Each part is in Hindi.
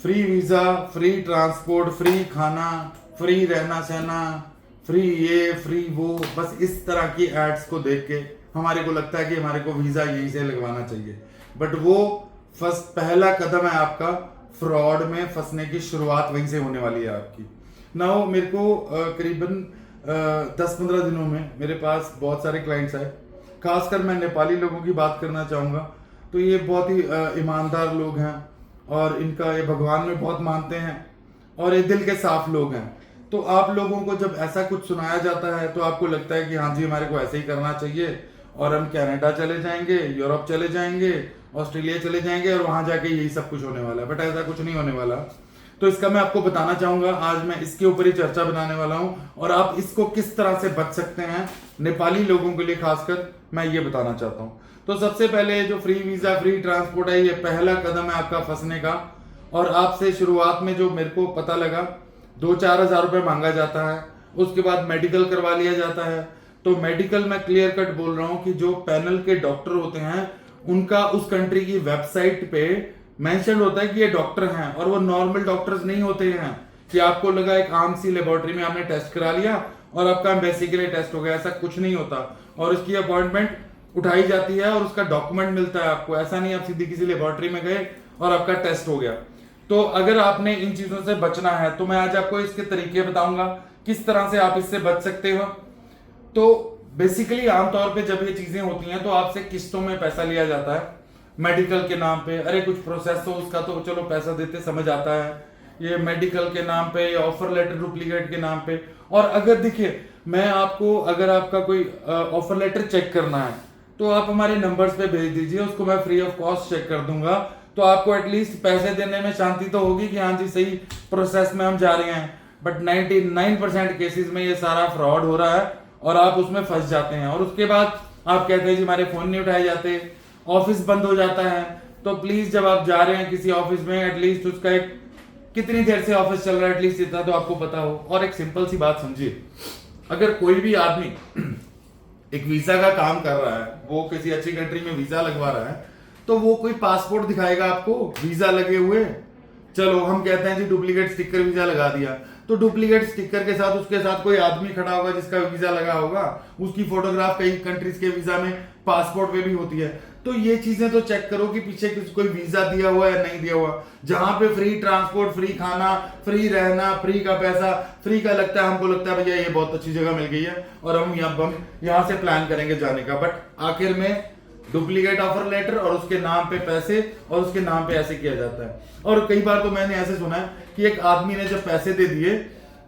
Free visa, free transport, free खाना, फ्री रहना सहना, फ्री ये फ्री वो, बस इस तरह की एड्स को देख के हमारे को लगता है कि हमारे को वीजा यहीं से लगवाना चाहिए। बट वो फर्स्ट पहला कदम है आपका, फ्रॉड में फंसने की शुरुआत वहीं से होने वाली है आपकी। नाउ मेरे को करीबन 10-15 दिनों में मेरे पास बहुत सारे क्लाइंट्स आए। खासकर मैं नेपाली लोगों की बात करना चाहूँगा। तो ये बहुत ही ईमानदार लोग हैं और इनका ये भगवान में बहुत मानते हैं और ये दिल के साफ लोग हैं। तो आप लोगों को जब ऐसा कुछ सुनाया जाता है तो आपको लगता है कि हाँ जी हमारे को ऐसे ही करना चाहिए और हम कनाडा चले जाएंगे, यूरोप चले जाएंगे, ऑस्ट्रेलिया चले जाएंगे और वहां जाके यही सब कुछ होने वाला है। बट ऐसा कुछ नहीं होने वाला। तो इसका मैं आपको बताना चाहूंगा, आज मैं इसके ऊपर ही चर्चा बनाने वाला हूं और आप इसको किस तरह से बच सकते हैं, नेपाली लोगों के लिए खासकर मैं ये बताना चाहता हूं। तो सबसे पहले जो फ्री वीजा, फ्री ट्रांसपोर्ट है, ये पहला कदम है आपका फंसने का। और आपसे शुरुआत में जो मेरे को पता लगा 2-4 हजार रुपये मांगा जाता है, उसके बाद मेडिकल करवा लिया जाता है। तो मेडिकल मैं क्लियर कट बोल रहा हूँ कि जो पैनल के डॉक्टर होते हैं उनका उस कंट्री की वेबसाइट पे मेंशन होता है कि ये डॉक्टर हैं, और वो नॉर्मल डॉक्टर्स नहीं होते हैं कि आपको लगा एक आम सी लेबोरेटरी में आपने टेस्ट करा लिया और आपका बेसिकली टेस्ट हो गया। ऐसा कुछ नहीं होता। और उसकी अपॉइंटमेंट उठाई जाती है और उसका डॉक्यूमेंट मिलता है आपको। ऐसा नहीं आप सीधी किसी लेबोरेटरी में गए और आपका टेस्ट हो गया। तो अगर आपने इन चीजों से बचना है तो मैं आज आपको इसके तरीके बताऊंगा किस तरह से आप इससे बच सकते हो। तो बेसिकली आमतौर पे जब ये चीजें होती हैं तो आपसे किस्तों में पैसा लिया जाता है मेडिकल के नाम पे। अरे कुछ प्रोसेस हो उसका तो चलो पैसा देते समझ आता है, ये मेडिकल के नाम पे या ऑफर लेटर डुप्लीकेट के नाम पे। और अगर देखिए मैं आपको, अगर आपका कोई ऑफर लेटर चेक करना है तो आप हमारे नंबर्स पे भेज दीजिए, उसको मैं फ्री ऑफ कॉस्ट चेक कर दूंगा। तो आपको एटलीस्ट पैसे देने में शांति तो होगी कि हाँ जी सही प्रोसेस में हम जा रहे हैं। बट 99% केसेस में ये सारा फ्रॉड हो रहा है और आप उसमें फंस जाते हैं। और उसके बाद आप कहते हैं जी हमारे फोन नहीं उठाए जाते, ऑफिस बंद हो जाता है। तो प्लीज जब आप जा रहे हैं किसी ऑफिस में, एटलीस्ट उसका एक कितनी देर से ऑफिस चल रहा है एटलीस्ट इतना तो आपको पता हो। और एक सिंपल सी बात समझिए, अगर कोई भी आदमी एक वीजा का काम कर रहा है, वो किसी अच्छी कंट्री में वीजा लगवा रहा है, तो वो कोई पासपोर्ट दिखाएगा आपको वीजा लगे हुए। चलो हम कहते हैं जी डुप्लीकेट स्टिकर वीजा लगा दिया, तो डुप्लीकेट स्टिकर के साथ उसके साथ कोई आदमी खड़ा होगा जिसका वीजा लगा होगा, उसकी फोटोग्राफ कई कंट्रीज के वीजा में पासपोर्ट पे भी होती है। तो ये चीजें तो चेक करो कि पीछे कोई वीजा दिया हुआ है या नहीं दिया हुआ। जहां पे फ्री ट्रांसपोर्ट, फ्री खाना, फ्री रहना, फ्री का पैसा, फ्री का लगता है, हमको लगता है भैया ये बहुत अच्छी जगह मिल गई है और हम यहाँ से प्लान करेंगे जाने का। बट आखिर में डुप्लीकेट ऑफर लेटर और उसके नाम पे पैसे और उसके नाम पे ऐसे किया जाता है। और कई बार तो मैंने ऐसे सुना है कि एक आदमी ने जब पैसे दे दिए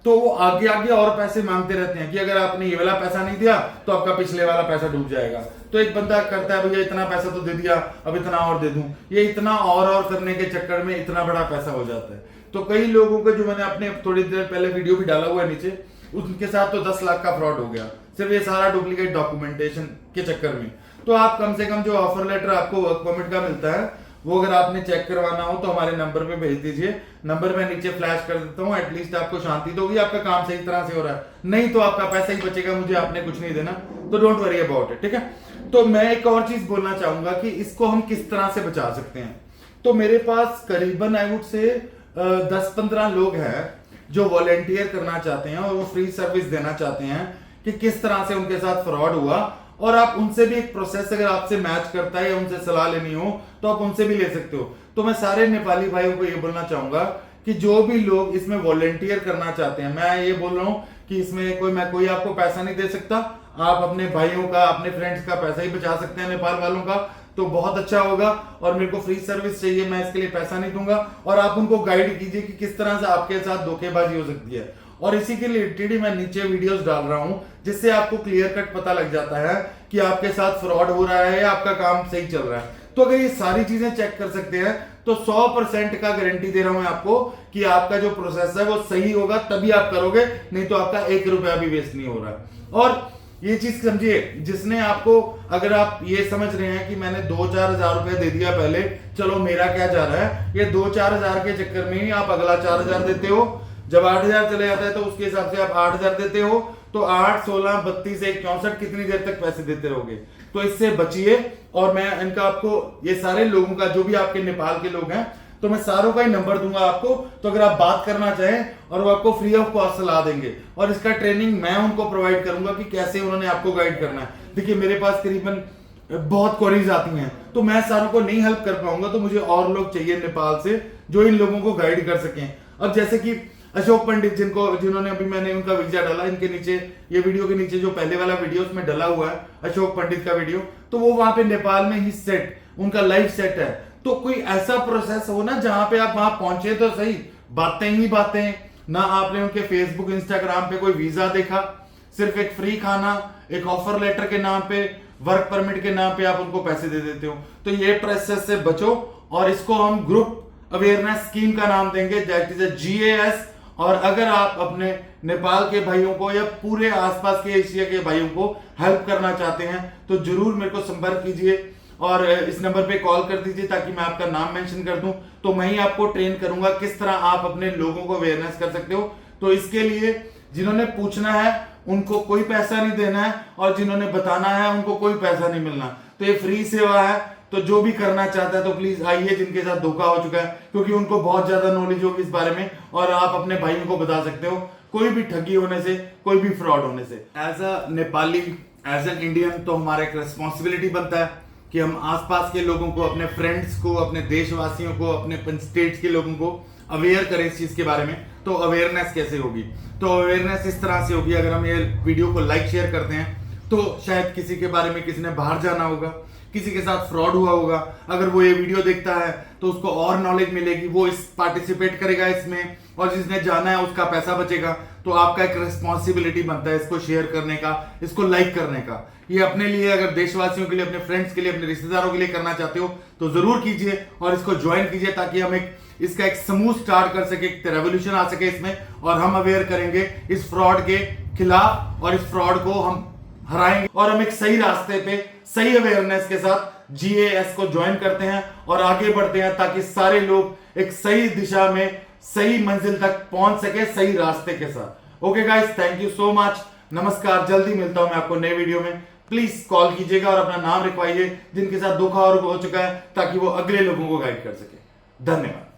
तो वो आगे आगे और पैसे मांगते रहते हैं कि अगर आपने ये वाला पैसा नहीं दिया तो आपका पिछले वाला पैसा डूब जाएगा। तो एक बंदा करता है भैया इतना पैसा तो दे दिया, अब इतना और दे दूं। ये इतना और करने के चक्कर में इतना बड़ा पैसा हो जाता है। तो कई लोगों को, जो मैंने अपने थोड़ी देर पहले वीडियो भी डाला हुआ है नीचे, उनके साथ तो 10 लाख का फ्रॉड हो गया सिर्फ ये सारा डुप्लीकेट डॉक्यूमेंटेशन के चक्कर में। तो आप कम से कम जो ऑफर लेटर आपको वर्क परमिट का मिलता है वो अगर आपने चेक करवाना हो तो हमारे नंबर पे भेज दीजिए। नंबर मैं नीचे फ्लैश कर देता हूँ। एटलीस्ट आपको शांति तो होगी, आपका काम सही तरह से हो रहा है, नहीं तो आपका पैसा ही बचेगा, मुझे आपने कुछ नहीं देना। तो डोंट वरी अबाउट इट, ठीक है। तो मैं एक और चीज बोलना चाहूंगा कि इसको हम किस तरह से बचा सकते हैं। तो मेरे पास करीबन आई वुड से 10-15 लोग हैं जो वॉलेंटियर करना चाहते हैं और वो फ्री सर्विस देना चाहते हैं कि किस तरह से उनके साथ फ्रॉड हुआ। और आप उनसे भी एक प्रोसेस अगर आपसे मैच करता है या उनसे सलाह लेनी हो तो आप उनसे भी ले सकते हो। तो मैं सारे नेपाली भाइयों को ये बोलना चाहूंगा कि जो भी लोग इसमें वॉलेंटियर करना चाहते हैं, मैं ये बोल रहा हूं कि इसमें कोई आपको पैसा नहीं दे सकता। आप अपने भाइयों का, अपने फ्रेंड्स का पैसा ही बचा सकते हैं नेपाल वालों का, तो बहुत अच्छा होगा। और मेरे को फ्री सर्विस चाहिए, मैं इसके लिए पैसा नहीं दूंगा। और आप उनको गाइड कीजिए कि किस तरह से आपके साथ धोखेबाजी हो सकती है। और इसी के रिलेटेड मैं नीचे वीडियोस डाल रहा हूं जिससे आपको क्लियर कट पता लग जाता है कि आपके साथ फ्रॉड हो रहा है या आपका काम सही चल रहा है। तो अगर ये सारी चीजें चेक कर सकते हैं तो 100% का गारंटी दे रहा हूं आपको कि आपका जो प्रोसेस है वो सही होगा, तभी आप करोगे, नहीं तो आपका 1 रुपया भी वेस्ट नहीं हो रहा है। और ये चीज समझिए, जिसने आपको, अगर आप ये समझ रहे हैं कि मैंने 2-4 हजार रुपया दे दिया पहले, चलो मेरा क्या जा रहा है, ये 2-4 हजार के चक्कर में ही आप अगला 4 हजार देते हो। जब 8 हजार चले जाता है तो उसके हिसाब से आप 8 हजार देते हो, तो 8, 16, 32, 1, 64 कितनी देर तक पैसे देते रहोगे। तो इससे बचिए। और मैं इनका आपको, ये सारे लोगों का, जो भी आपके नेपाल के लोग हैं, तो मैं सारों का ही नंबर दूंगा आपको, तो अगर आप बात करना चाहें और वो आपको फ्री ऑफ कॉस्ट सलाह देंगे, और इसका ट्रेनिंग मैं उनको प्रोवाइड करूंगा कि कैसे उन्होंने आपको गाइड करना है। देखिए मेरे पास करीबन बहुत क्वेरीज आती हैं, तो मैं सारों को नहीं हेल्प कर पाऊंगा, तो मुझे और लोग चाहिए नेपाल से जो इन लोगों को गाइड कर सकें। अब जैसे कि अशोक पंडित जिन्होंने अभी मैंने उनका वीजा डाला, इनके नीचे ये वीडियो के नीचे जो पहले वाला वीडियो उसमें डला हुआ है अशोक पंडित का वीडियो, तो वो वहां पे नेपाल में ही सेट, उनका लाइफ सेट है। तो कोई ऐसा प्रोसेस हो ना जहां पे आप वहां पहुंचे तो सही, बातें ही बातें ना, आपने उनके फेसबुक इंस्टाग्राम पे कोई वीजा देखा, सिर्फ एक फ्री खाना, एक ऑफर लेटर के नाम पे, वर्क परमिट के नाम पे आप उनको पैसे दे देते हो। तो ये प्रोसेस से बचो, और इसको हम ग्रुप अवेयरनेस स्कीम का नाम देंगे, दैट इज GAS। और अगर आप अपने नेपाल के भाइयों को या पूरे आसपास के एशिया के भाइयों को हेल्प करना चाहते हैं तो जरूर मेरे को संपर्क कीजिए और इस नंबर पे कॉल कर दीजिए, ताकि मैं आपका नाम मेंशन कर दूं, तो मैं ही आपको ट्रेन करूंगा किस तरह आप अपने लोगों को अवेयरनेस कर सकते हो। तो इसके लिए जिन्होंने पूछना है उनको कोई पैसा नहीं देना है, और जिन्होंने बताना है उनको कोई पैसा नहीं मिलना। तो ये फ्री सेवा है, तो जो भी करना चाहता है तो प्लीज आइए, जिनके साथ धोखा हो चुका है, क्योंकि उनको बहुत ज्यादा नॉलेज होगी इस बारे में, और आप अपने भाइयों को बता सकते हो कोई भी ठगी होने से, कोई भी फ्रॉड होने से। As a Nepali, as an Indian, तो हमारा एक रिस्पॉन्सिबिलिटी बनता है कि हम आसपास के लोगों को, अपने फ्रेंड्स को, अपने देशवासियों को, अपने स्टेट्स के लोगों को अवेयर करें इस चीज के बारे में। तो अवेयरनेस कैसे होगी? तो अवेयरनेस इस तरह से होगी, अगर हम ये वीडियो को लाइक शेयर करते हैं तो शायद किसी के बारे में, किसी ने बाहर जाना होगा, किसी के साथ फ्रॉड हुआ होगा, अगर वो ये वीडियो देखता है तो उसको और नॉलेज मिलेगी, वो इस पार्टिसिपेट करेगा इसमें, और जिसने जाना है उसका पैसा बचेगा। तो आपका एक रिस्पॉन्सिबिलिटी बनता है इसको शेयर करने का, इसको लाइक करने का। ये अपने लिए, अगर देशवासियों के लिए, अपने फ्रेंड्स के लिए, अपने रिश्तेदारों के लिए करना चाहते हो तो जरूर कीजिए और इसको ज्वाइन कीजिए, ताकि हम इसका एक समूह स्टार्ट कर सके, एक रेवोल्यूशन आ सके इसमें, और हम अवेयर करेंगे इस फ्रॉड के खिलाफ, और इस फ्रॉड को हम हराएंगे, और हम एक सही रास्ते पे, सही अवेयरनेस के साथ GAS को ज्वाइन करते हैं और आगे बढ़ते हैं, ताकि सारे लोग एक सही दिशा में, सही मंजिल तक पहुंच सके, सही रास्ते के साथ। Okay guys, thank you so much, नमस्कार। जल्दी मिलता हूं मैं आपको नए वीडियो में। प्लीज कॉल कीजिएगा और अपना नाम लिखवाइए जिनके साथ धोखा और हो चुका है, ताकि वो अगले लोगों को गाइड कर सके। धन्यवाद।